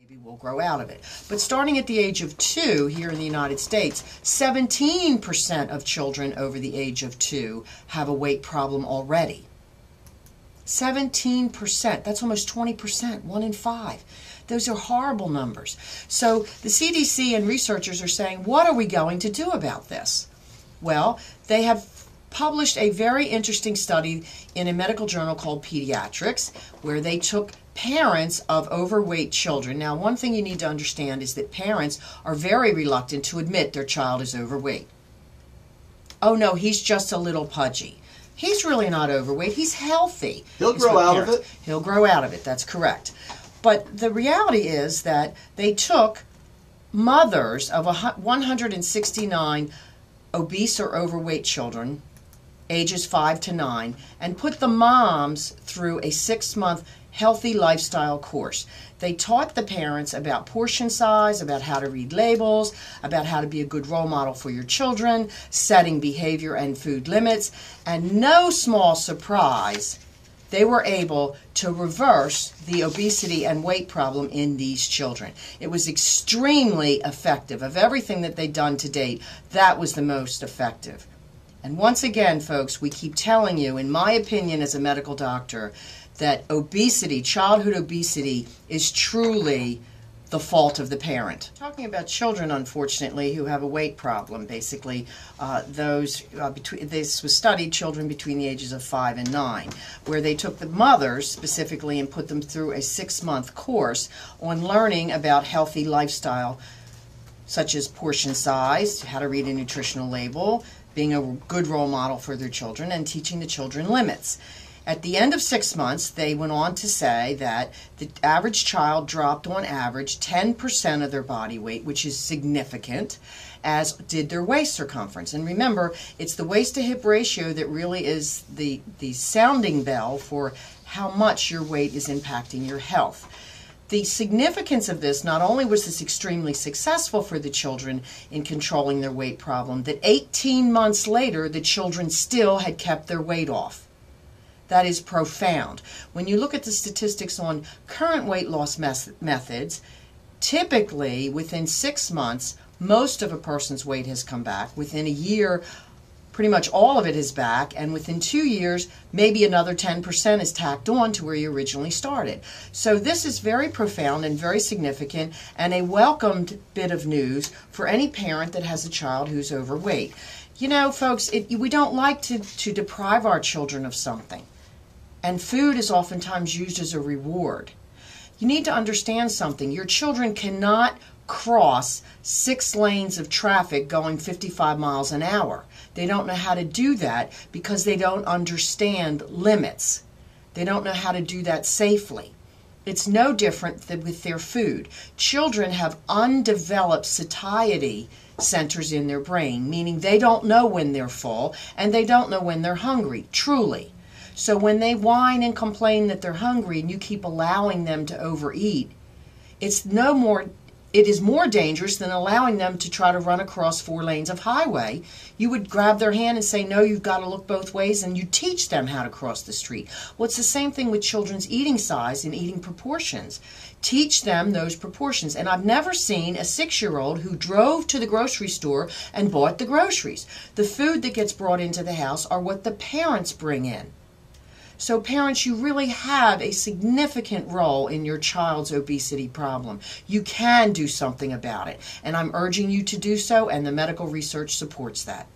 Maybe we'll grow out of it. But starting at the age of 2 here in the United States, 17% of children over the age of 2 have a weight problem already. 17%. That's almost 20%, 1 in 5. Those are horrible numbers. So the CDC and researchers are saying, what are we going to do about this? Well, they have published a very interesting study in a medical journal called Pediatrics, where they took parents of overweight children. Now, one thing you need to understand is that parents are very reluctant to admit their child is overweight. Oh no, he's just a little pudgy. He's really not overweight. He's healthy. He'll grow out of it. He'll grow out of it. That's correct. But the reality is that they took mothers of 169 obese or overweight children, ages 5 to 9, and put the moms through a 6-month healthy lifestyle course. They taught the parents about portion size, about how to read labels, about how to be a good role model for your children, setting behavior and food limits, and no small surprise, they were able to reverse the obesity and weight problem in these children. It was extremely effective. Of everything that they'd done to date, that was the most effective. And once again, folks, we keep telling you, in my opinion as a medical doctor, that obesity, childhood obesity, is truly the fault of the parent. Talking about children, unfortunately, who have a weight problem, basically, this was studied children between the ages of 5 and 9, where they took the mothers specifically and put them through a 6-month course on learning about healthy lifestyle, such as portion size, how to read a nutritional label, being a good role model for their children, and teaching the children limits. At the end of 6 months, they went on to say that the average child dropped on average 10% of their body weight, which is significant, as did their waist circumference. And remember, it's the waist to hip ratio that really is the sounding bell for how much your weight is impacting your health. The significance of this, not only was this extremely successful for the children in controlling their weight problem, that 18 months later, the children still had kept their weight off. That is profound. When you look at the statistics on current weight loss methods, typically within 6 months, most of a person's weight has come back. Within a year, pretty much all of it is back, and within 2 years, maybe another 10% is tacked on to where you originally started. So this is very profound and very significant, and a welcomed bit of news for any parent that has a child who's overweight. You know, folks, we don't like to deprive our children of something. And food is oftentimes used as a reward. You need to understand something. Your children cannot cross 6 lanes of traffic going 55 miles an hour. They don't know how to do that because they don't understand limits. They don't know how to do that safely. It's no different than with their food. Children have undeveloped satiety centers in their brain, meaning they don't know when they're full and they don't know when they're hungry, truly. So when they whine and complain that they're hungry and you keep allowing them to overeat, it is more dangerous than allowing them to try to run across 4 lanes of highway. You would grab their hand and say, no, you've got to look both ways, and you teach them how to cross the street. Well, it's the same thing with children's eating size and eating proportions. Teach them those proportions. And I've never seen a 6-year-old who drove to the grocery store and bought the groceries. The food that gets brought into the house are what the parents bring in. So parents, you really have a significant role in your child's obesity problem. You can do something about it, and I'm urging you to do so, and the medical research supports that.